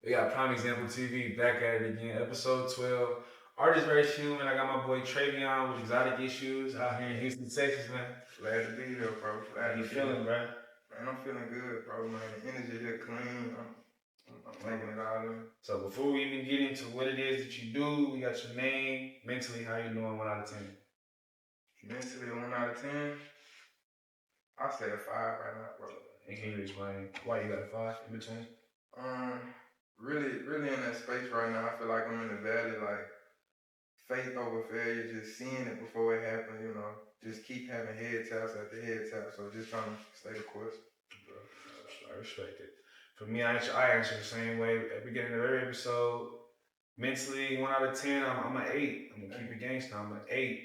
We got Prime Example TV back at it again, episode 12. Artist versus human. I got my boy Treveon with Xotic issues out here in Houston, Texas, man. Glad to be here, bro. How you feeling, bro? Man, I'm feeling good, bro, man. The energy here clean. I'm taking it all in. So before we even get into what it is that you do, we got your name. Mentally, how you doing 1 out of 10? Mentally, 1 out of 10. I say a 5 right now, bro. And can you explain why you got a 5 in between? Really in that space right now. I feel like I'm in the valley, like faith over failure, just seeing it before it happens, you know. Just keep having head taps after head taps. So just trying to stay the course. Bro, I respect it. For me, I answer the same way at the beginning of every episode. Mentally, 1 out of 10, I'm an 8. I'm gonna keep it gangsta. I'm an 8.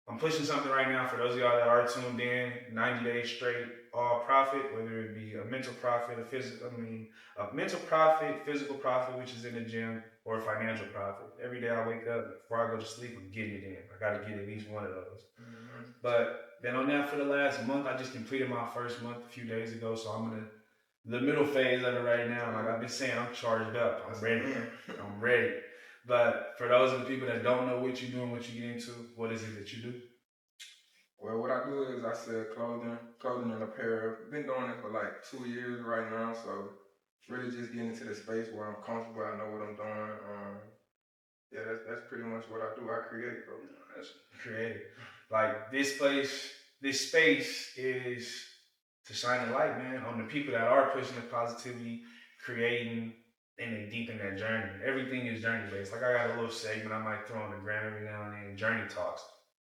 I'm pushing something right now for those of y'all that are tuned in. 90 days straight, all profit, whether it be a mental profit, a mental profit, physical profit, which is in the gym, or a financial profit. Every day I wake up, before I go to sleep, I'm getting it in. I gotta get at least one of those. Mm-hmm. But then on that for the last month, I just completed my first month a few days ago, so I'm in the middle phase of it right now. Like I've been saying, I'm charged up. I'm ready. I'm ready. But for those of the people that don't know what you do and what you get into, what is it that you do? Well, what I do is I sell clothing and apparel. Been doing it for like 2 years right now, so really just getting into the space where I'm comfortable. I know what I'm doing. Yeah, that's pretty much what I do. I create, bro. That's creative. Like this space is to shine a light, man, on the people that are pushing the positivity, creating, and they deep in that journey. Everything is journey based. Like I got a little segment I might throw on the gram every now and then, Journey Talks,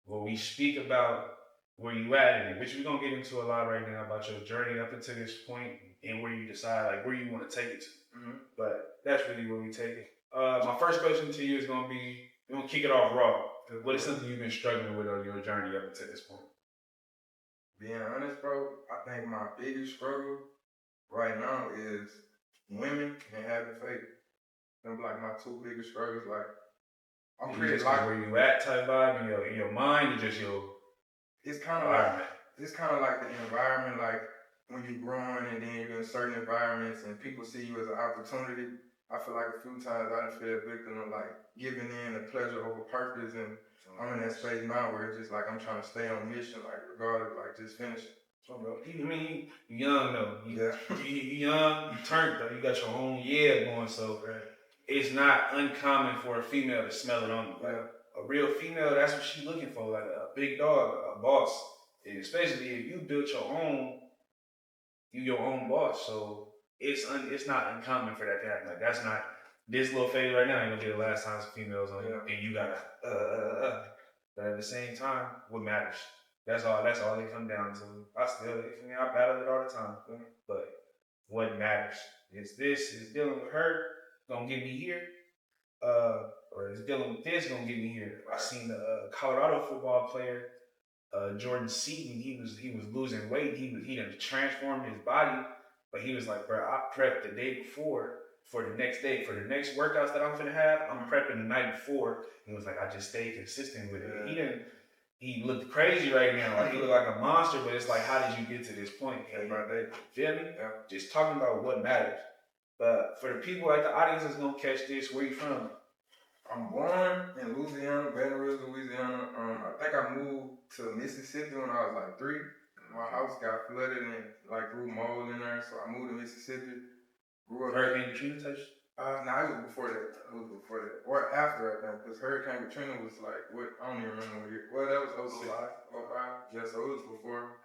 where we speak about where you at in it, which we're gonna get into a lot right now about your journey up until this point and where you decide like where you want to take it to. Mm-hmm. But that's really where we take it. My first question to you is gonna be, we're gonna kick it off raw. What is something you've been struggling with on your journey up until this point? Being honest, bro, I think my biggest struggle right now is women and having faith. Them like my two biggest struggles. Like I'm pretty like where you at type vibe in your mind, or just your it's kind of like the environment, like when you're growing and then you're in certain environments and people see you as an opportunity. I feel like a few times I done feel a victim of like giving in the pleasure over purpose, and I'm in that space now where it's just like I'm trying to stay on mission, like regardless, like just finish. So, bro, I mean, you young though. You young, you turned though. You got your own going, so it's not uncommon for a female to smell it on you. Like, a real female, that's what she's looking for, like a big dog, a boss. And especially if you built your own, you your own boss. So it's not uncommon for that to happen. Like that's not this little phase right now ain't gonna be the last time some females on you, and you gotta. But at the same time, what matters? That's all they come down to. I battle it all the time. But what matters is dealing with her gonna get me here, or is dealing with this gonna get me here. I seen the Colorado football player, Jordan Seaton. He was losing weight. He done transformed his body, but he was like, bro, I prepped the day before for the next day, for the next workouts that I'm gonna have. I'm prepping the night before. He was like, I just stayed consistent with it. He looked crazy right now. Like he looked like a monster, but it's like, how did you get to this point? Feel me? Yeah. Just talking about what matters. But for the people at the audience that's gonna catch this, where you from? I'm born in Louisiana, Baton Rouge, Louisiana. I think I moved to Mississippi when I was like 3. My house got flooded and like grew mold in there, so I moved to Mississippi. Grew up. Hurricane Katrina touched? Nah, it was before that. Or after, I think, because Hurricane Katrina was like, what? I don't even remember what year. Well, that was 06, 05. Yeah, so it was before.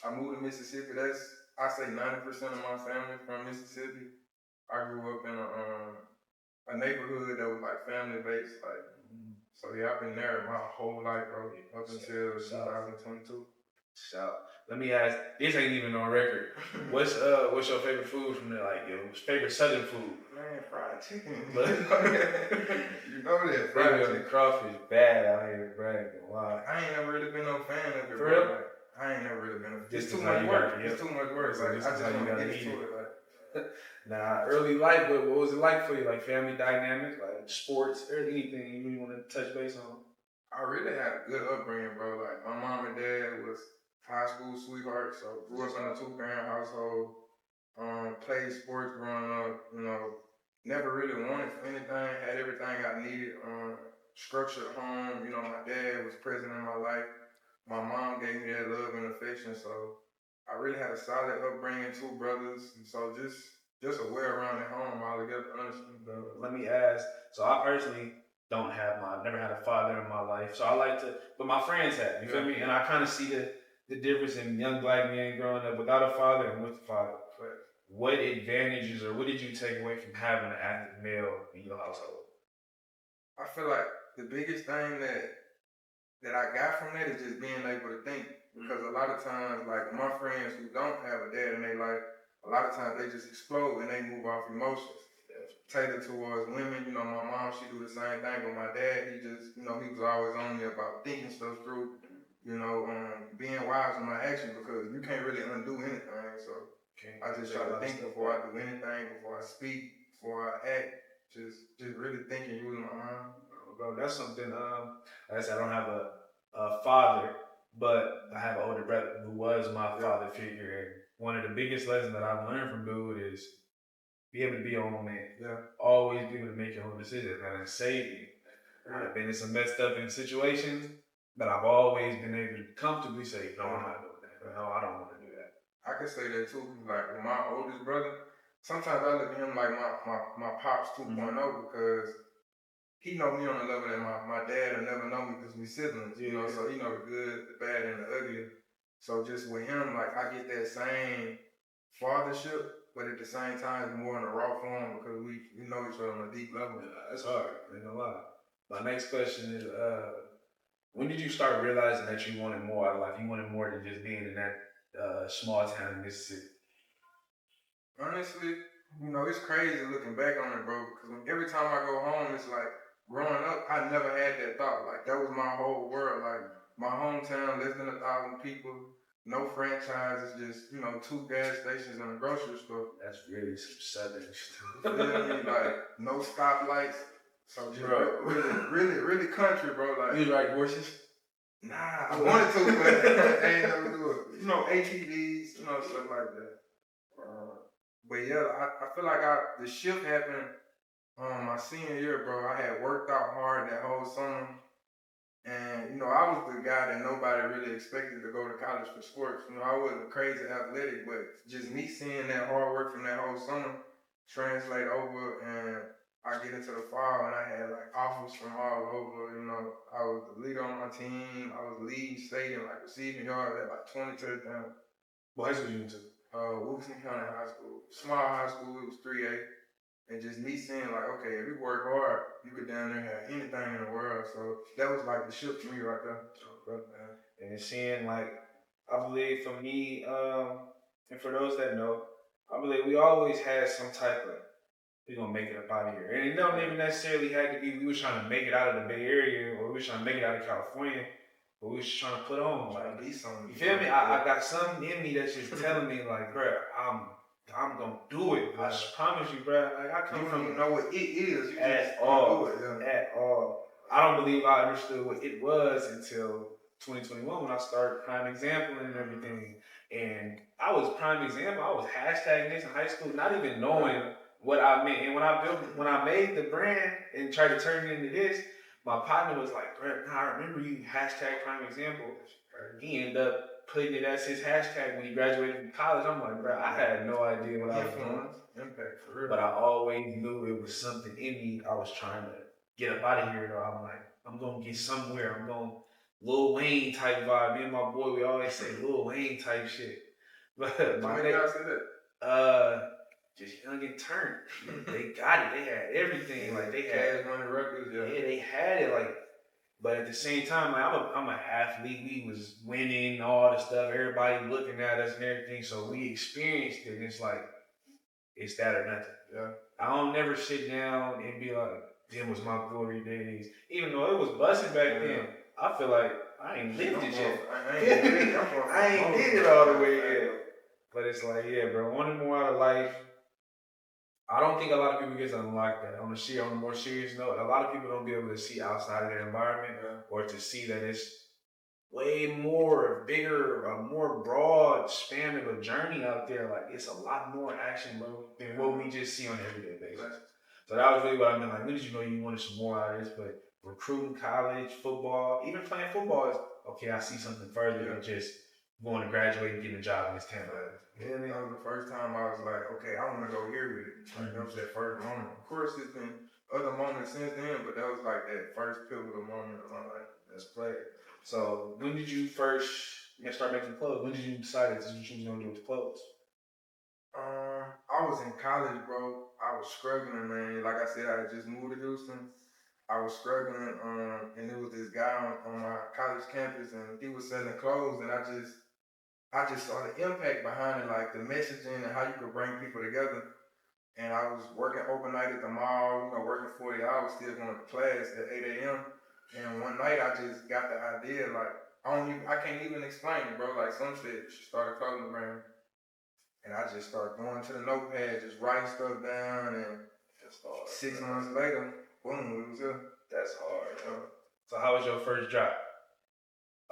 I moved to Mississippi. I say 90% of my family from Mississippi. I grew up in a neighborhood that was like family based, like. So yeah, I've been there my whole life, bro, up until 2022. So let me ask. This ain't even on record. What's your favorite food from there? Like your favorite Southern food? Man, fried chicken. You know that fried chicken. Crawfish bad out here, bro. Wow. I ain't never really been no fan of it. For real? Like, I ain't never really been a fan. It's too much work. It's too much work. Like, I just want to get into it. Like. Nah, early life, what was it like for you? Like family dynamics, like sports, or anything you really want to touch base on? I really had a good upbringing, bro. Like my mom and dad was high school sweethearts, so grew up in a 2-parent household. Played sports growing up, never really wanted for anything, had everything I needed, structured home, my dad was present in my life. My mom gave me that love and affection, so I really had a solid upbringing, 2 brothers, and so just a well-rounded home altogether, honestly. Let me ask, so I personally never had a father in my life, so I like to, but my friends have, you feel me? And I kind of see the difference in young black men growing up without a father and with a father. What advantages or what did you take away from having an active male in your household? I feel like the biggest thing that I got from that is just being able to think. Because a lot of times, like my friends who don't have a dad in their life, a lot of times they just explode and they move off emotions. Tailored towards women, my mom, she do the same thing, but my dad, he just, he was always on me about thinking stuff through, being wise in my actions because you can't really undo anything. So I just try to think before I do anything, before I speak, before I act, just really thinking, using my mind. Bro, that's something, like I said, I don't have a father, but I have an older brother who was my father figure. And one of the biggest lessons that I've learned from dude is be able to be your own man. Yeah. Always be able to make your own decisions. And it saved me. I've been in some messed up in situations, but I've always been able to comfortably say, no, I'm not doing that. No, I don't want to do that. I can say that too. Like with my oldest brother, sometimes I look at him like my pops 2.0 because he know me on the level that my dad will never know me because we siblings, so he know the good, the bad, and the ugly. So just with him, like I get that same fathership, but at the same time, it's more in a raw form because we know each other on a deep level. Yeah, that's hard, ain't gonna lie. My next question is, when did you start realizing that you wanted more out of life? You wanted more than just being in that small town in Mississippi? Honestly, it's crazy looking back on it, bro, because every time I go home, it's like, growing up, I never had that thought. Like, that was my whole world. Like, my hometown, less than 1,000 people, no franchises, just, 2 gas stations and a grocery store. That's really some southern stuff. You feel me? Like, no stoplights. So just really country, bro. Like, you ride horses? Nah, I wanted to, but I ain't never do it. ATVs, stuff like that. But yeah, I feel like the shift happened my senior year, bro. I had worked out hard that whole summer. And, I was the guy that nobody really expected to go to college for sports. I wasn't crazy athletic, but just me seeing that hard work from that whole summer translate over, and I get into the fall and I had like offers from all over. I was the leader on my team. I was leading state in like receiving yards at like 20 touchdowns. What high school you went to? Wilson County High School. Small high school, it was 3A. And just me seeing like, okay, if you work hard, you could down there have anything in the world. So that was like the shift for me right there. And seeing like, I believe for me, and for those that know, I believe we always had some type of, we're gonna make it up out of here. And it don't even necessarily have to be we was trying to make it out of the Bay Area or we was trying to make it out of California, but we was just trying to put on. Like, be something. You feel me? I got something in me that's just telling me like, bro, I'm gonna do it. I promise you, bro. Like I come from, you know what it is. You at just all. Do it, At all. I don't believe I understood what it was until 2021 when I started Prime Example and everything. And I was Prime Example. I was hashtagging this in high school, not even knowing what I meant. And when I made the brand and tried to turn it into this, my partner was like, bro, I remember you hashtag Prime Example. He ended up putting it as his hashtag when he graduated from college. I'm like, bro, I had no idea what I was doing. Impact for real. But I always knew it was something in me. I was trying to get up out of here. Though. I'm like, I'm gonna get somewhere. I'm going Lil Wayne type vibe. Me and my boy, we always say Lil Wayne type shit. But my guys said that. Just young and turned. They got it. They had everything. Like they had Cash Money Records. Yeah, they had it. Like, but at the same time, like I'm an athlete. We was winning all the stuff. Everybody looking at us and everything. So we experienced it. And it's like it's that or nothing. Yeah. I don't never sit down and be like, them was my glory days. Even though it was busting back then, I feel like I ain't lived it yet. I ain't did it all the way yet. But it's like, yeah, bro, wanting more out of life. I don't think a lot of people get something like that. On a more serious note, a lot of people don't be able to see outside of their environment or to see that it's way more bigger, a more broad span of a journey out there. Like it's a lot more action, bro, than what we just see on an everyday basis. So that was really what I meant. Like, when did you know you wanted some more out of this? But recruiting, college, football, even playing football is okay. I see something further than just going to graduate and getting a job in this town. Yeah, that was the first time I was like, okay, I want to go here with it. Like, that was that first moment. Of course, it's been other moments since then, but that was like that first pivotal moment of my life. That's play. So when did you first start making clothes? When did you decide that you was gonna do with the clothes? I was in college, bro. I was struggling, man. Like I said, I had just moved to Houston. I was struggling, and there was this guy on my college campus, and he was selling clothes, and I just saw the impact behind it, like the messaging and how you could bring people together. And I was working overnight at the mall, working 40 hours, still going to class at 8 a.m. And one night I just got the idea, like, I can't even explain it, bro. Like, some said, she started clothing brand. And I just started going to the notepad, just writing stuff down, and 6 months later, boom, it was up. That's hard, yo. So how was your first job?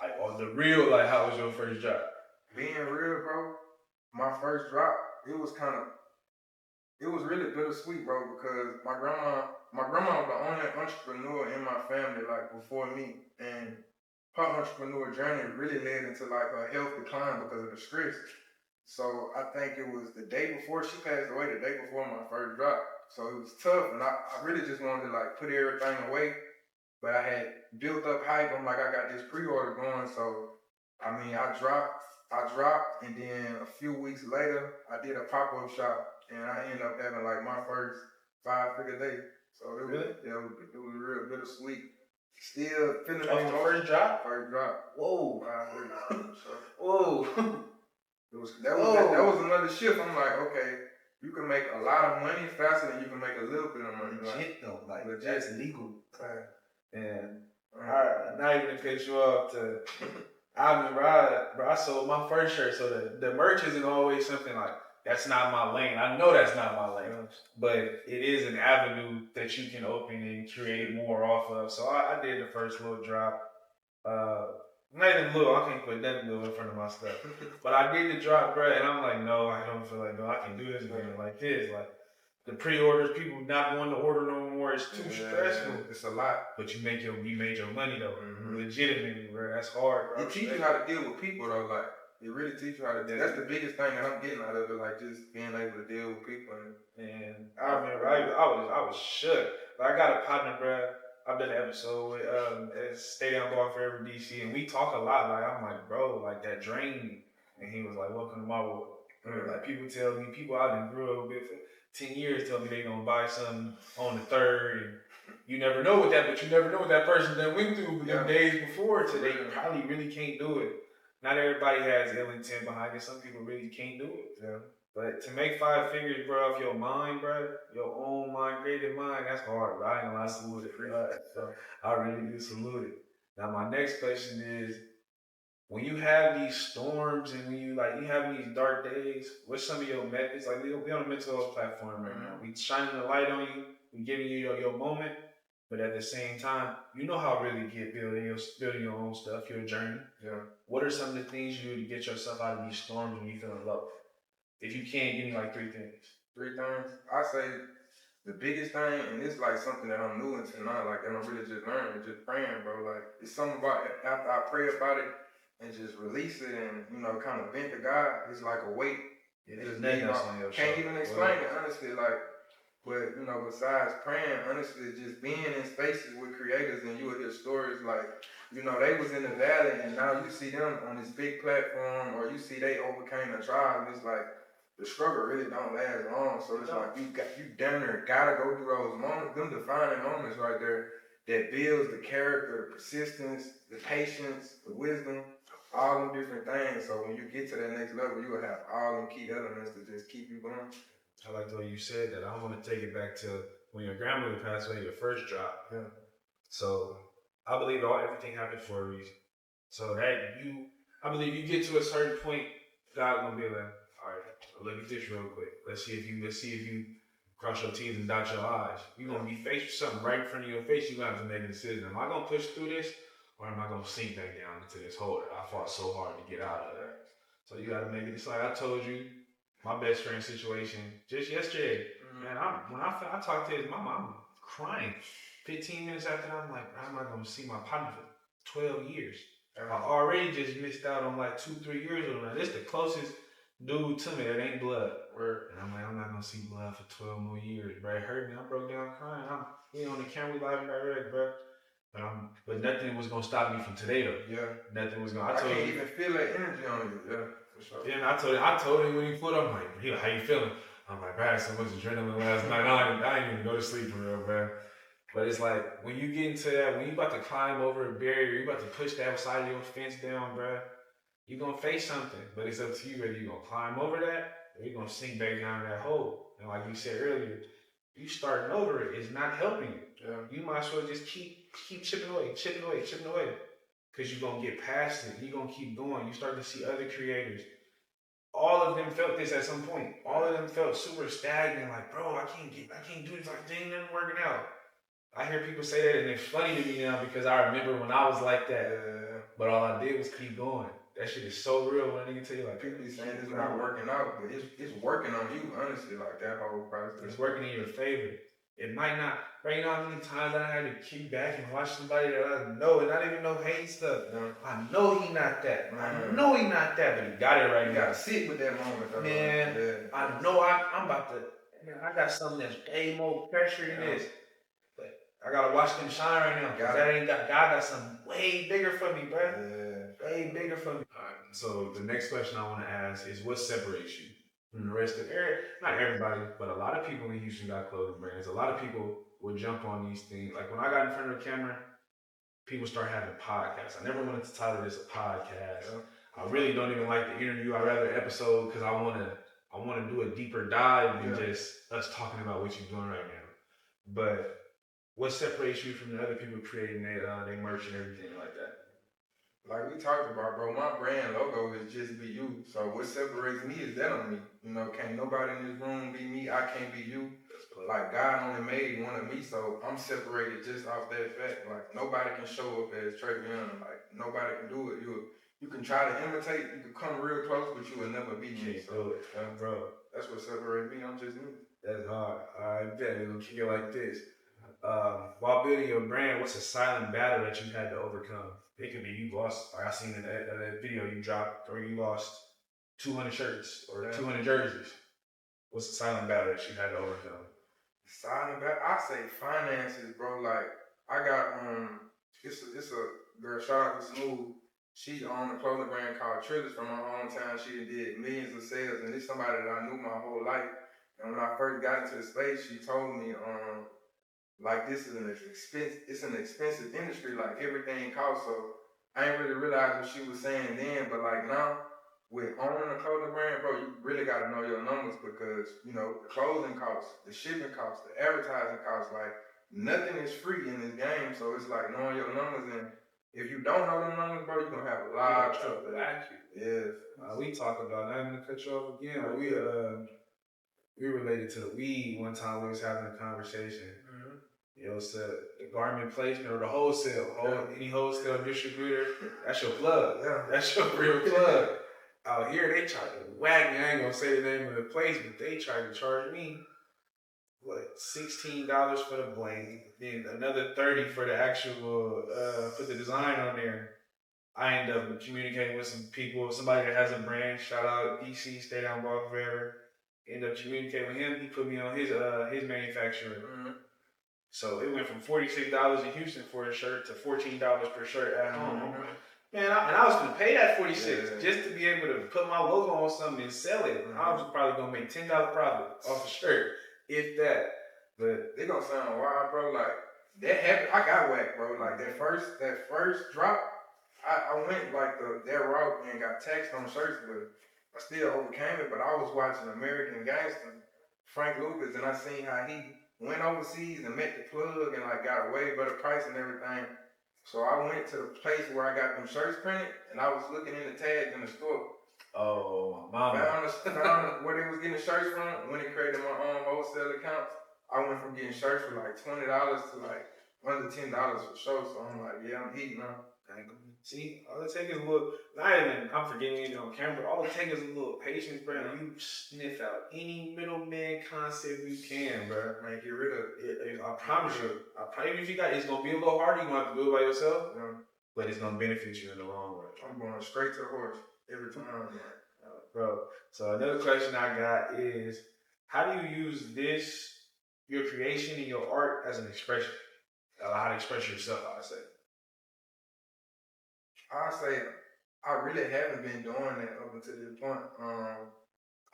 Like, on the real, like, how was your first job? Being real, bro, my first drop, it was really bittersweet, bro, because my grandma was the only entrepreneur in my family, like, before me. And her entrepreneur journey really led into, like, her health decline because of the stress. So I think it was the day before she passed away, the day before my first drop. So it was tough, and I really just wanted to, like, put everything away. But I had built up hype. I'm like, I got this pre-order going. So, I mean, I dropped, and then a few weeks later, I did a pop-up shop, and I ended up having, like, my first 5-figure day. So it was, it was real bittersweet. Still feeling the first drop? First drop. Whoa. 5 figures. So, whoa. That was another shift. I'm like, okay, you can make a lot of money faster than you can make a little bit of money. Legit though, like that's legal. And alright, not even to cut you off to I mean, bro, I sold my first shirt, so the merch isn't always something like that's not my lane. I know that's not my lane, but it is an avenue that you can open and create more off of. So I did the first little drop. Not even little, I can't put that little in front of my stuff. But I did the drop, bro, and I'm like, no, I don't feel like, no, I can do this again like this. Like, the pre-orders, people not wanting to order no more, it's too stressful. It's a lot. But you made your money, though. Legitimately, bro, that's hard, bro. It teaches you how to deal with people, though, like, it really teaches you how to deal. That's the biggest thing that I'm getting out of it, like, just being able to deal with people. And I remember, I was shook. Like, I got a partner, bro. I've done an episode with Stay Down Bar Forever DC, and we talk a lot. Like, I'm like, bro, like, that drained me. And he was like, welcome to my world. Like, people I done grew up with for 10 years tell me they gonna buy something on the 3rd, and you never know what that person done went through them days before, so they probably really can't do it. Not everybody has ill intent behind it. Some people really can't do it. Yeah. But to make 5 figures, bro, off your mind, bro, your own mind, creative mind, that's hard, bro. I ain't gonna lie, salute it. So I really do salute it. Now, my next question is, when you have these storms and when you have these dark days, what's some of your methods? Like, we on a mental health platform right now. We shining the light on you, we giving you your moment, but at the same time, you know how to really get building your own stuff, your journey. Yeah. What are some of the things you do to get yourself out of these storms when you feeling low? If you can't, give me like 3 things. 3 things? I say the biggest thing, and it's like something that I'm new into now, like that I'm really just learning, just praying, bro. Like, it's something about after I pray about it and just release it and, kind of vent to God, it's like a weight. Can't even explain it, honestly. Like, but, besides praying, honestly, just being in spaces with creators and you will hear stories like, they was in the valley and now you see them on this big platform, or you see they overcame a trial. It's like, the struggle really don't last long, so it's like you damn near gotta go through those moments, them defining moments right there that builds the character, the persistence, the patience, the wisdom, all them different things. So when you get to that next level, you will have all them key elements to just keep you going. I like the way you said that. I want to take it back to when your grandmother passed away, your first drop. Yeah. So I believe everything happened for a reason. So I believe you get to a certain point, God gonna be like, all right, look at this real quick. Let's see if you cross your T's and dot your I's. You're gonna be faced with something right in front of your face. You're gonna have to make a decision. Am I gonna push through this, or am I gonna sink back down into this hole that I fought so hard to get out of? So you gotta make it. It's like I told you, my best friend situation just yesterday. Man, when I talked to his mom, I'm crying. 15 minutes after, I'm like, how am I gonna see my partner for 12 years? I already just missed out on like 2-3 years with him. This the closest dude to me that ain't blood. And I'm like, I'm not gonna see blood for 12 more years, bro. It hurt me. I broke down crying. We on the camera, we live and direct, bro. But nothing was gonna stop me from today though. Yeah. Nothing was gonna. I can't even feel that energy on you. Yeah, for sure. Yeah, and I told him when he put up, I'm like, how you feeling? I'm like, bro, I had so much adrenaline last night. I didn't even go to sleep for real, bro. But it's like when you get into that, when you about to climb over a barrier, you about to push that side of your fence down, bro. You gonna face something, but it's up to you whether you gonna climb over that or you gonna sink back down that hole. And like you said earlier, you starting over it is not helping you. Yeah. You might as well just keep chipping away. Because you're going to get past it. You're going to keep going. You start to see other creators. All of them felt this at some point. All of them felt super stagnant. Like, bro, I can't do this. Like, dang, nothing working out. I hear people say that, and it's funny to me now because I remember when I was like that. But all I did was keep going. That shit is so real when a nigga tell you, like, people be saying it's not working out, but it's working on you, honestly, like that whole process. It's working in your favor. It might not, bro, you know how many times I had to kick back and watch somebody that I know and not even know hate stuff. I know he not that. I know he not that, but he got it right now. You gotta sit with that moment, though. Man, I know I'm about to, man, I got something that's way more pressure than this. But I gotta watch them shine right now. Cause God got something way bigger for me, bro. Yeah. Way bigger for me. All right, so the next question I want to ask is what separates you from the rest of not everybody, but a lot of people in Houston got clothing brands. A lot of people will jump on these things. Like when I got in front of the camera, people start having podcasts. I never wanted to title this a podcast. I really don't even like the interview. I'd rather episode because I want to do a deeper dive than just us talking about what you're doing right now. But what separates you from the other people creating their merch and everything like that? Like we talked about, bro, my brand logo is just be you. So what separates me is that on me. You know, can't nobody in this room be me. I can't be you. Like God only made one of me, so I'm separated just off that fact. Like nobody can show up as Treveon. Like nobody can do it. You can try to imitate. You can come real close, but you will never be me. So, bro, that's what separates me. I'm just me. That's hard. I bet we're gonna kick it like this. While building your brand, what's a silent battle that you had to overcome? It could be you lost, like I seen in that video you dropped, or you lost 200 shirts or 200 jerseys. What's the silent battle that you had to overcome? Silent battle? I say finances, bro. Like, I got, it's a girl, shout out to Smooth. She owned a clothing brand called Trillis from my hometown. She did millions of sales, and it's somebody that I knew my whole life. And when I first got into the space, she told me, like this is an expensive industry, like everything costs. So I ain't really realized what she was saying then, but like now, with owning a clothing brand, bro, you really gotta know your numbers because, you know, the clothing costs, the shipping costs, the advertising costs, like nothing is free in this game. So it's like knowing your numbers, and if you don't know them numbers, bro, you're gonna have a lot of trouble. Yeah. We talk about, not even to cut you off again, but we related to the weed one time. We was having a conversation. You know, so the garment placement or the wholesale, any wholesale distributor, that's your plug. Yeah. That's your real plug. Out here, they try to whack me. I ain't gonna say the name of the place, but they try to charge me, $16 for the bling, then another $30 for the actual, put the design on there. I end up communicating with some people, somebody that has a brand, shout out DC, stay down ball forever. End up communicating with him, he put me on his manufacturer. So it went from $46 in Houston for a shirt to $14 per shirt at home. Man, I was gonna pay that $46 just to be able to put my logo on something and sell it. I was probably gonna make $10 profit off a shirt, if that. But they gonna sound wild, bro. Like that happened. I got whacked, bro. Like that first drop, I went like that route and got taxed on shirts, but I still overcame it. But I was watching American Gangster, Frank Lucas, and I seen how he went overseas and met the plug and like got a way better price and everything. So I went to the place where I got them shirts printed, and I was looking in the tags in the store. Oh, mama. Found where they was getting the shirts from. When they created my own wholesale accounts, I went from getting shirts for like $20 to like under $10 for sure. So I'm like, yeah, I'm heating up. See, all it takes is a little, not even, I'm forgetting anything on camera, all it takes is a little patience, bro. And you sniff out any middleman concept you can, bro. Man, get rid of it. I promise you. Even if you got, it's going to be a little harder. You're going to have to do it by yourself, but it's going to benefit you in the long run. I'm going straight to the horse every time. Bro, so another question I got is, how do you use your creation and your art as an expression? How to express yourself, I say. I say I really haven't been doing that up until this point.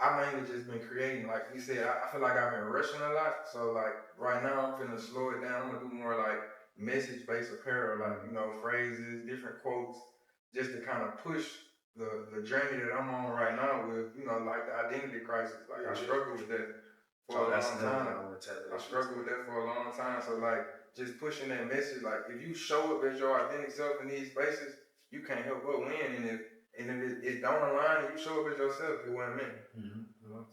I mainly just been creating. Like you said, I feel like I've been rushing a lot. So like right now I'm finna slow it down. I'm gonna do more like message-based apparel, like phrases, different quotes, just to kind of push the journey that I'm on right now with like the identity crisis. Like I struggle with that for a long time. I struggled with that for a long time. So like just pushing that message, like if you show up as your authentic self in these spaces, you can't help but win. And if it don't align and you show up as yourself, it wasn't meant.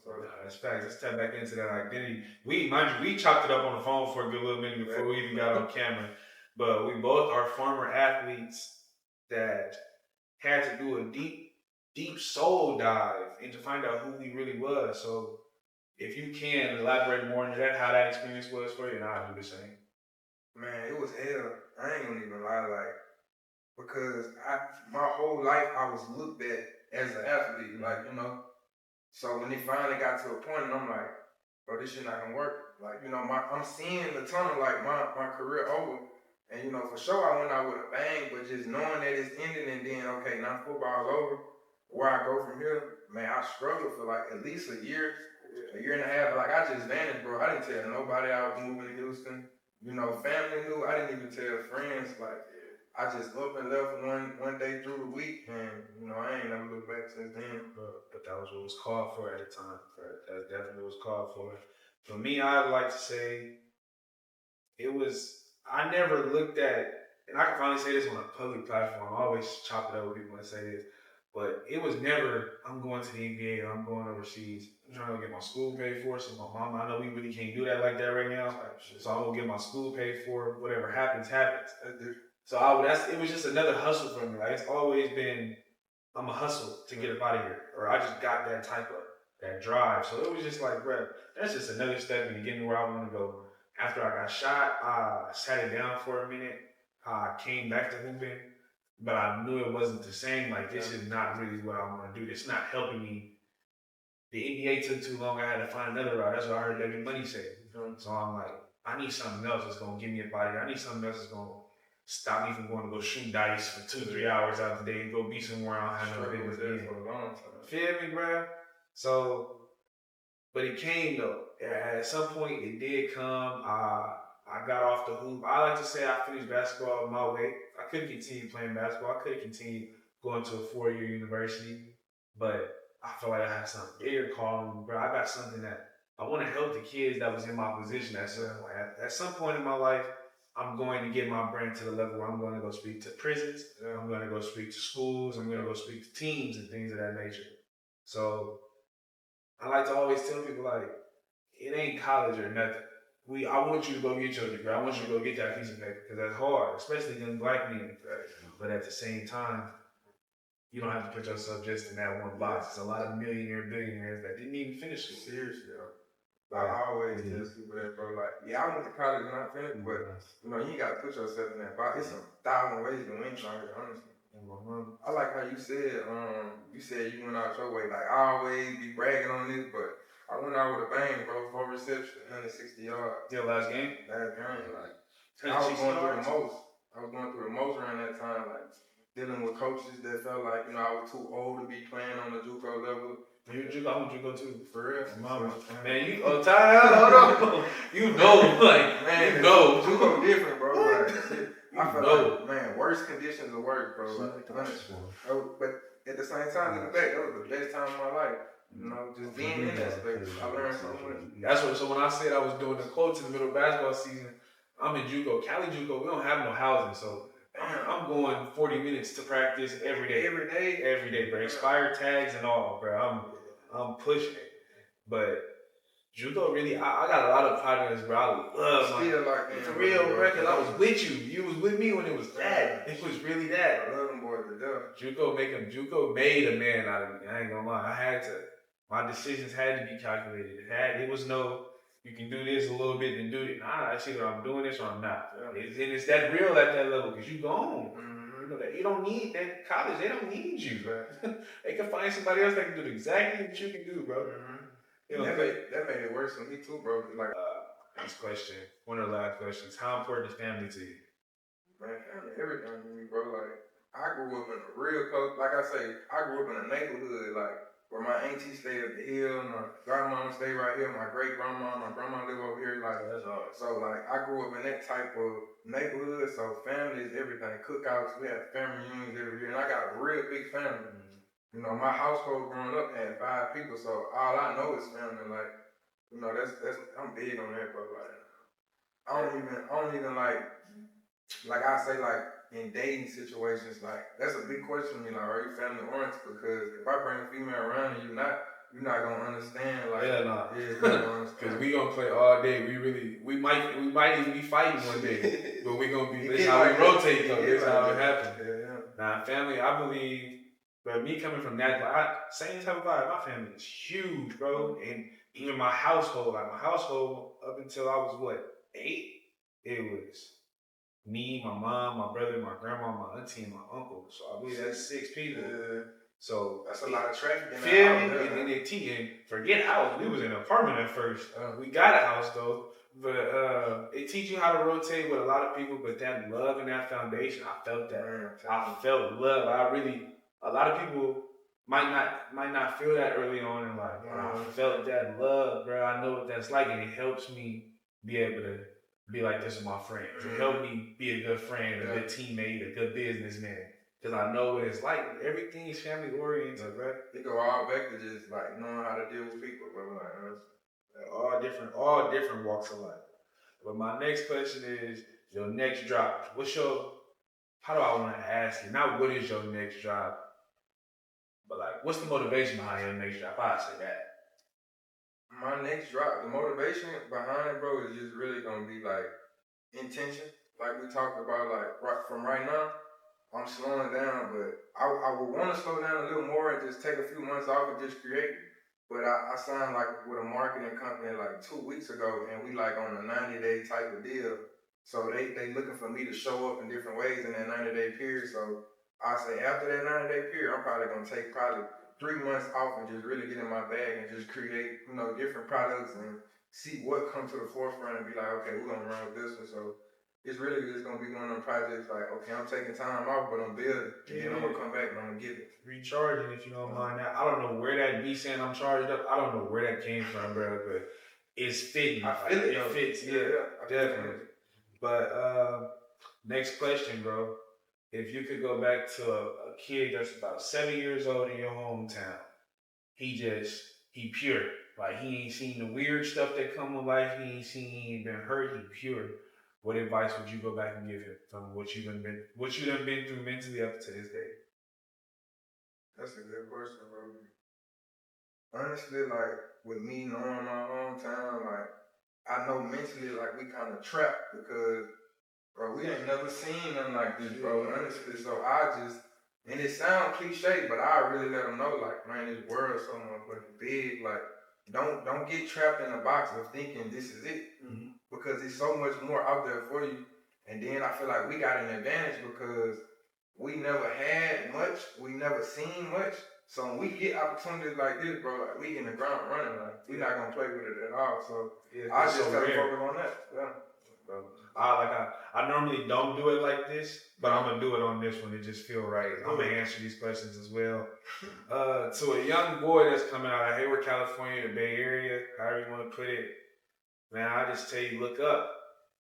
So that's facts. Let's tap back into that identity. We chopped it up on the phone for a good little minute before we even got on camera. But we both are former athletes that had to do a deep soul dive and to find out who we really was. So if you can elaborate more on that, how that experience was for you, and I'll do the same. Man, it was hell. I ain't gonna even lie, because my whole life I was looked at as an athlete, So when it finally got to a point, and I'm like, bro, this shit not gonna work. I'm seeing the tunnel, like my career over, and for sure I went out with a bang, but just knowing that it's ending, and then okay, now football's over. Where I go from here, man, I struggled for like at least a year and a half. Like I just vanished, bro. I didn't tell nobody I was moving to Houston. Family knew. I didn't even tell friends. Like I just up and left one day through the week, and I ain't never looked back since then. But that was what was called for at the time. That definitely was called for. For me, I'd like to say I never looked at, and I can finally say this on a public platform. I always chop it up with people and say this, but it was never, I'm going to the NBA or I'm going overseas. I'm trying to get my school paid for. So my mom, I know we really can't do that like that right now. So I'm going to get my school paid for. Whatever happens, happens. So it was just another hustle for me. Like it's always been, I'm a hustle to get up out of here. Or I just got that type of, that drive. So it was just like, bro, that's just another step in getting where I want to go. After I got shot, I sat it down for a minute. I came back to hooping, but I knew it wasn't the same. Like, this is not really what I want to do. It's not helping me. The NBA took too long. I had to find another route. That's what I heard David Money say. So I'm like, I need something else that's going to give me a body. I need something else that's going to stop me from going to go shoot dice for 2-3 hours out the day and go be somewhere I don't have no business being. Feel me, bro? So, but it came though. At some point, it did come. I got off the hoop. I like to say I finished basketball my way. I couldn't continue playing basketball. I could have continued going to a 4-year university, but I feel like I had something bigger calling me, bro. I got something that I want to help the kids that was in my position at some point. At some point in my life, I'm going to get my brand to the level where I'm going to go speak to prisons. I'm going to go speak to schools. I'm going to go speak to teams and things of that nature. So I like to always tell people, like, it ain't college or nothing. I want you to go get your degree. I want you to go get that piece of paper because that's hard, especially young black men. But at the same time, you don't have to put yourself just in that one box. There's a lot of billionaires that didn't even finish it. Seriously, I always tell people that, bro. Like, yeah, I went to college and I finished, but you ain't gotta put yourself in that box. It's 1,000 ways to win, honestly. I like how you said you went out your way. Like, I always be bragging on this, but I went out with a bang, bro. 4 receptions, 160 yards. Your last game? Like, I was going through the most. I was going through the most around that time, like dealing with coaches that felt like I was too old to be playing on the JUCO level. You JUCO? I want you to go to for real. Mama, man, you tired? Hold on. You know, like, man, you know, JUCO different, bro. Like, I feel like, man, worse conditions of work, bro. But at the same time, looking back, that was the best time of my life. Just being in that space, I learned so much. So when I said I was doing the quotes in the middle of basketball season, I'm in JUCO, Cali JUCO. We don't have no housing, so I'm going 40 minutes to practice every day, bro. Expired tags and all, bro. I'm pushing it, but Juco really, I got a lot of partners, bro. I love like for real, bro, because I was with you. You was with me when it was that. It was really that. I love them boys to death. Juco made a man out of me. I ain't gonna lie. My decisions had to be calculated. It was no, you can do this a little bit and do it. Nah, it's either I'm doing this or I'm not. It's that real at that level because you gone. You know that you don't need that college. They don't need you, bro. They can find somebody else that can do exactly what you can do, bro. You know, that made it worse for me too, bro. Like, next question, one of the last questions. How important is family to you? Man, family, everything to me, bro. Like, I grew up in a real close, like I say, I grew up in a neighborhood, like, where my auntie stayed up the hill, my grandmama stayed right here, my great grandma, my grandma live over here, like, that's hard. So, like, I grew up in that type of neighborhood, so family is everything. Cookouts, we have family reunions every year, and I got a real big family. You know, my household growing up had 5 people, so all I know is family. Like, you know, that's I'm big on that, bro. Like, I don't even like I say, like, in dating situations, like, that's a big question to me. Like, are you family oriented? Because if I bring a female around and you're not gonna understand. Like, yeah, nah. Because we gonna play all day. We might even be fighting one day, but we gonna be. This how we rotate though. This how it happens. Nah, family. I believe. But me coming from that, same type of vibe. My family is huge, bro. And even my household, up until I was 8, it was me, my mom, my brother, my grandma, my auntie, and my uncle. So I believe that's 6 people. So that's a lot of traffic. Feel me? And forget house. We was in an apartment at first. We got a house though. But it teach you how to rotate with a lot of people. But that love and that foundation, I felt that. I felt love. A lot of people might not feel that early on in life. I felt that love, bro. I know what that's like, and it helps me be able to be like this with my friends. It helped me be a good friend, a good teammate, a good businessman. Because I know what it's like. Everything is family oriented, bro. It go all back to just like knowing how to deal with people, bro. Like, all different walks of life. But my next question is your next drop. How do I want to ask you? Not what is your next drop, but like, what's the motivation behind your next drop? I'd say that. My next drop, the motivation behind it, bro, is just really gonna be like intention. Like we talked about, like from right now, I'm slowing down, but I would want to slow down a little more and just take a few months off and just create. But I signed like with a marketing company like 2 weeks ago, and we like on a 90-day type of deal. So they looking for me to show up in different ways in that 90-day period. So I say after that 90-day period, I'm probably gonna take 3 months off and just really get in my bag and just create, you know, different products and see what comes to the forefront and be like, okay, we're gonna run with this one. So it's really just gonna be one of them projects like, okay, I'm taking time off, but I'm building. And then I'm gonna come back and I'm gonna get it. Recharging, if you don't mind that. I don't know where that be saying I'm charged up. I don't know where that came from, bro, but it's fitting. I feel it. It fits, yeah, definitely. But next question, bro. If you could go back to a kid that's about 7 years old in your hometown, he pure. Like, he ain't seen the weird stuff that come with life. He ain't been hurt. He pure. What advice would you go back and give him from what you done been through mentally up to this day? That's a good question, bro. Honestly, like with me knowing my hometown, like I know mentally, like we kind of trapped because, bro, we ain't never seen nothing like this, bro. Honestly, so and it sounds cliche, but I really let them know, like, man, this world's so motherfucking big. Like, don't get trapped in a box of thinking this is it, because there's so much more out there for you. And then I feel like we got an advantage because we never had much, we never seen much. So when we get opportunities like this, bro, like we in the ground running, like we not gonna play with it at all. So I just gotta focus on that. Yeah. Bro. I normally don't do it like this, but I'm gonna do it on this one. It just feel right. I'm gonna answer these questions as well. To a young boy that's coming out of Hayward, California, the Bay Area, however you want to put it, man, I just tell you, look up.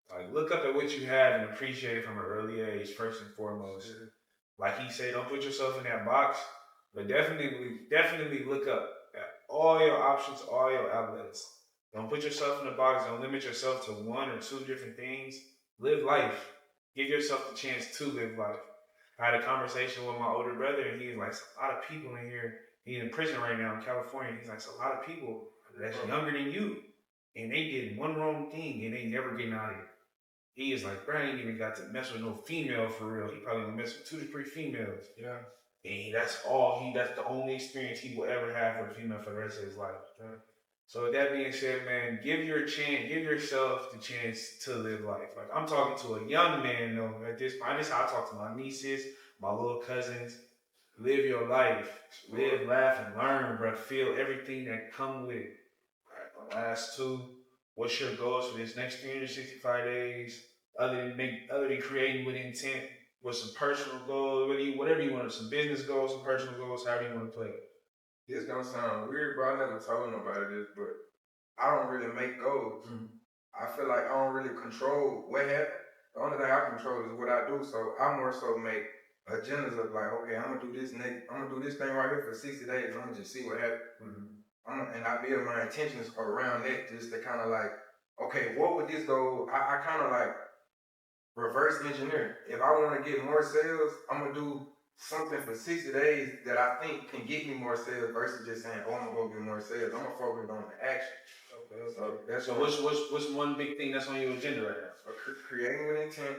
Like, look up at what you have and appreciate it from an early age, first and foremost. Like he said, don't put yourself in that box, but definitely look up at all your options, all your outlets. Don't put yourself in the box. Don't limit yourself to 1 or 2 different things. Live life. Give yourself the chance to live life. I had a conversation with my older brother, and he's like, "There's a lot of people in here. He's in prison right now in California. He's like, "There's a lot of people that's younger than you and they did one wrong thing and they never getting out of here. He is like, bro, I ain't even got to mess with no female for real. He probably gonna mess with 2 to 3 females. Yeah. And that's the only experience he will ever have with a female for the rest of his life. Yeah. So with that being said, man, give yourself the chance to live life. Like I'm talking to a young man though, at this point. This is how I talk to my nieces, my little cousins. Live your life. Live, laugh, and learn, bro. Feel everything that come with it. All right, the last 2. What's your goals for this next 365 days? Other than creating with intent, with some personal goals, whatever you want, some business goals, some personal goals, however you want to play it. This gonna sound weird, bro. I never told nobody this, but I don't really make goals. Mm-hmm. I feel like I don't really control what happens. The only thing I control is what I do. So I more so make agendas of like, okay, I'm gonna do this thing right here for 60 days. I'm gonna just see what happens. Mm-hmm. And I build my intentions around that just to kind of like, okay, what would this go? I kind of like reverse engineer. If I want to get more sales, I'm gonna do something for 60 days that I think can get me more sales versus just saying, oh, I'm gonna go get more sales. I'm gonna focus on the action. Okay. So what's one big thing that's on your agenda right now? Creating with intent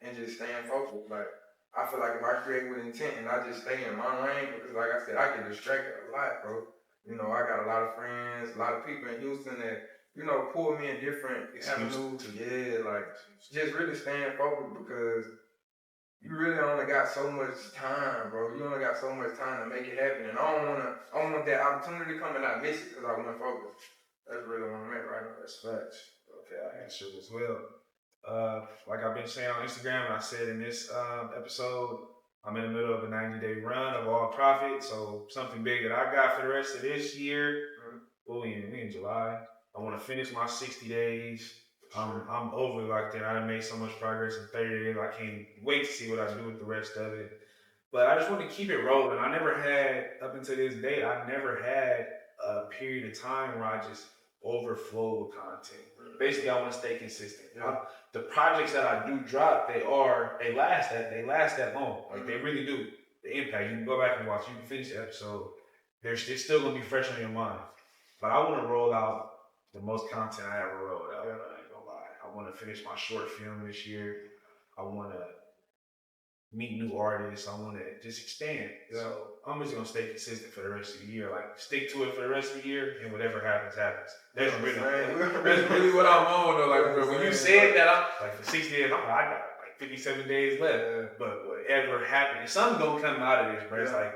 and just staying focused. Like I feel like if I create with intent and I just stay in my lane, because like I said, I get distracted a lot, bro. You know, I got a lot of friends, a lot of people in Houston that, you know, pull me in different avenues. Yeah, like just really staying focused because you really only got so much time, bro. You only got so much time to make it happen. And I don't want that opportunity to come and I miss it because I wasn't focused. That's really what I'm at right now. That's facts. Okay, I answer as well. Like I've been saying on Instagram, and I said in this episode, I'm in the middle of a 90-day run of all profit. So something big that I got for the rest of this year. Well, we in July. I want to finish my 60 days. I'm overly locked in. I done made so much progress in 30 days. I can't wait to see what I do with the rest of it. But I just want to keep it rolling. I never had, up until this day, I never had a period of time where I just overflow with content. Basically, I want to stay consistent. The projects that I do drop, they last that long. Like they really do. The impact. You can go back and watch. You can finish the episode. It's still gonna be fresh on your mind. But I want to roll out the most content I ever rolled out. I ain't gonna lie. I want to finish my short film this year. I want to meet new artists. I want to just expand. So I'm just gonna stay consistent for the rest of the year. Like stick to it for the rest of the year, and whatever happens, happens. That's really what I'm on though. Like bro, when you said that, I'm like for 60 days, I got like 57 days left. But whatever happens, something's gonna come out of this, bro. It's like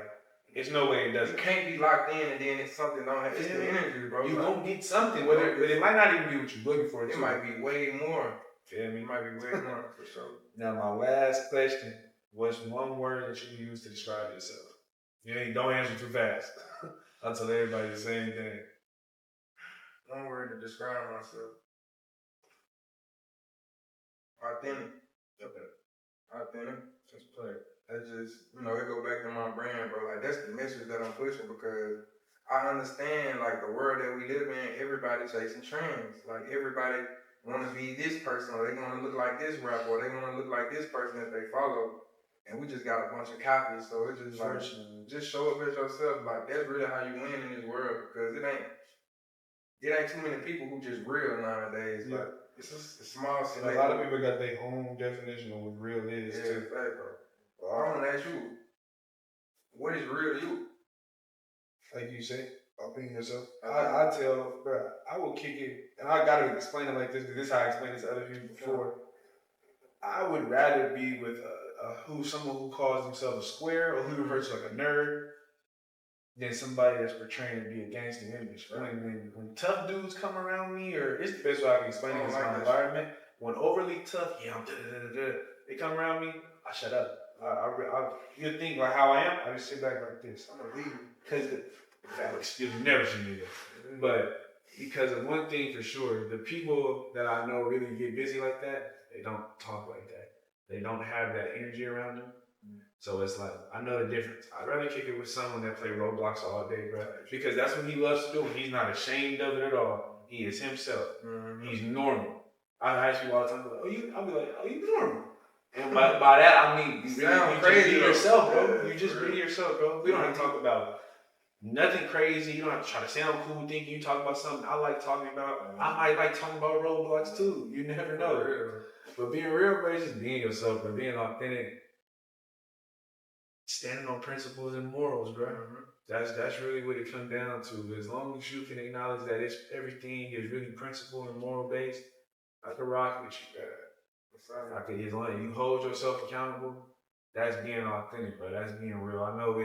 there's no way it doesn't. You can't be locked in and then it's something don't have. It's the energy, bro. You gonna get something, but it might not even be what you're looking for. It might be way more. Feel me? It might be way more for sure. Now my last question. What's one word that you use to describe yourself? Don't answer too fast. I'll tell everybody the same thing. One word to describe myself. Authentic. Okay. Authentic. Just play. That's just, it go back to my brand, bro. Like, that's the message that I'm pushing because I understand, like, the world that we live in, everybody chasing trends. Like, everybody want to be this person, or they want to look like this rapper, or they want to look like this person that they follow. And we just got a bunch of copies, so it's just like, just show up as yourself. Like, that's really how you win in this world because it ain't too many people who just real nowadays. Yeah. Like, it's a small select. A lot of people got their own definition of what real is, too. Yeah, bro. Well, I want to ask you, what is real to you? Like you say, about being yourself. I tell, bro, I will kick it, and I got to explain it like this because this is how I explained it to other people before. I would rather be with someone who calls themselves a square or who refers to like a nerd than somebody that's portraying to be a gangster image. When tough dudes come around me, or it's the best way I can explain it, it's my environment. When overly tough, they come around me, I shut up. You think like how I am, I just sit back like this. I'm gonna leave because you've never seen me this. But because of one thing for sure, the people that I know really get busy like that, they don't talk like that. They don't have that energy around them. So it's like, I know the difference. I'd rather kick it with someone that play Roblox all day, bro. Because that's what he loves to do. And he's not ashamed of it at all. He is himself. Mm-hmm. He's normal. I ask you all the time, I'll be like, oh, you normal. And by that, I mean, you be yourself, bro. You just be yourself, bro. We don't have to talk about Nothing crazy. You don't have to try to sound cool thinking you talk about something I like talking about. I might like talking about roadblocks too. You never know. But being real, bro, is just being yourself, bro. Being authentic. Standing on principles and morals, bro. That's really what it comes down to. As long as you can acknowledge that everything is really principle and moral based, I can rock with you, bro. As long as you hold yourself accountable, that's being authentic, bro. That's being real. I know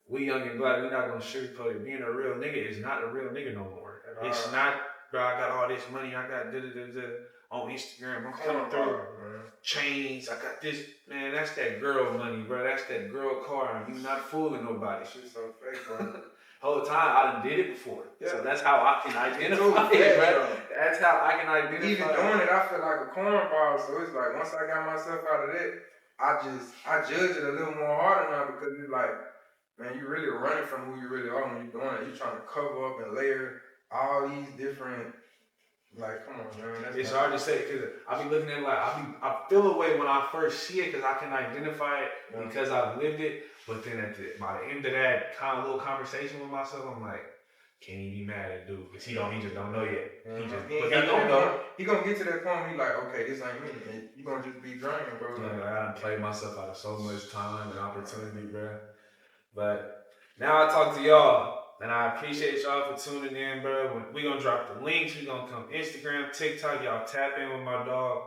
we young and black, we're not gonna sugarcoat it. Being a real nigga is not a real nigga no more. It's not, bro, I got all this money, I got on Instagram, I'm coming through. Chains, I got this, man, that's that girl money, bro. That's that girl car. You not fooling nobody. Shit's so fake, bro. Whole time I done did it before. Yeah. So that's how I can identify it, bro. That's how I can identify it. Even doing it, I feel like a cornball. So it's like once I got myself out of that, I judge it a little more harder now because it's like, man, you really running from who you really are when you're doing it. You're trying to cover up and layer all these different. Like, come on, man. It's hard to say because I be looking at it like I feel a way when I first see it because I can identify it because I've lived it. But then by the end of that kind of little conversation with myself, I'm like, can he be mad at dude? Because he just don't know yet. He don't know. He gonna get to that point where he like, okay, this ain't me. And you gonna just be draining, bro. Like, I done played myself out of so much time and opportunity, bro. But now I talk to y'all. And I appreciate y'all for tuning in, bro. We gonna drop the links. We gonna come Instagram, TikTok. Y'all tap in with my dog.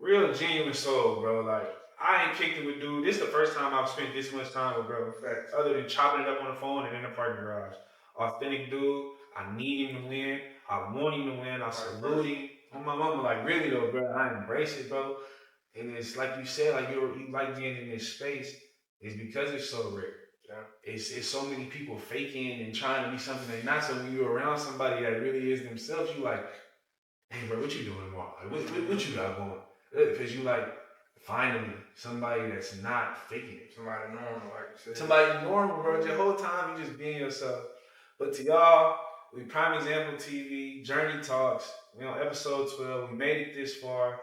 Real genuine soul, bro. Like, I ain't kicked it with dude. This is the first time I've spent this much time with bro. Facts. Other than chopping it up on the phone and in the parking garage. Authentic dude. I need him to win. I want him to win. I salute him. On my mama, like, really though, bro. I embrace it, bro. And it's like you said, like you like being in this space. It's because it's so rare. Yeah. It's so many people faking and trying to be something they're not. So when you're around somebody that really is themselves, you like, hey bro, what you doing tomorrow? Like, what you got going? Because you like, finally, somebody that's not faking it. Somebody normal, like you said. Somebody normal, bro. The whole time you just being yourself. But to y'all, we Prime Example TV, Journey Talks. We on episode 12. We made it this far.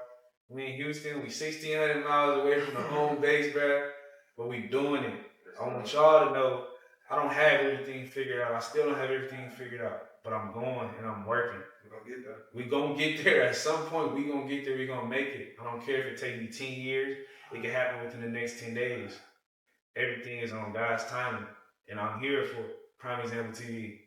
We in Houston. We 1,600 miles away from the home base, bro. But we doing it. I want y'all to know I don't have everything figured out. I still don't have everything figured out. But I'm going and I'm working. We're going to get there. We're going to get there. At some point, we're going to get there. We're going to make it. I don't care if it takes me 10 years. It can happen within the next 10 days. Everything is on God's timing. And I'm here for Prime Example TV.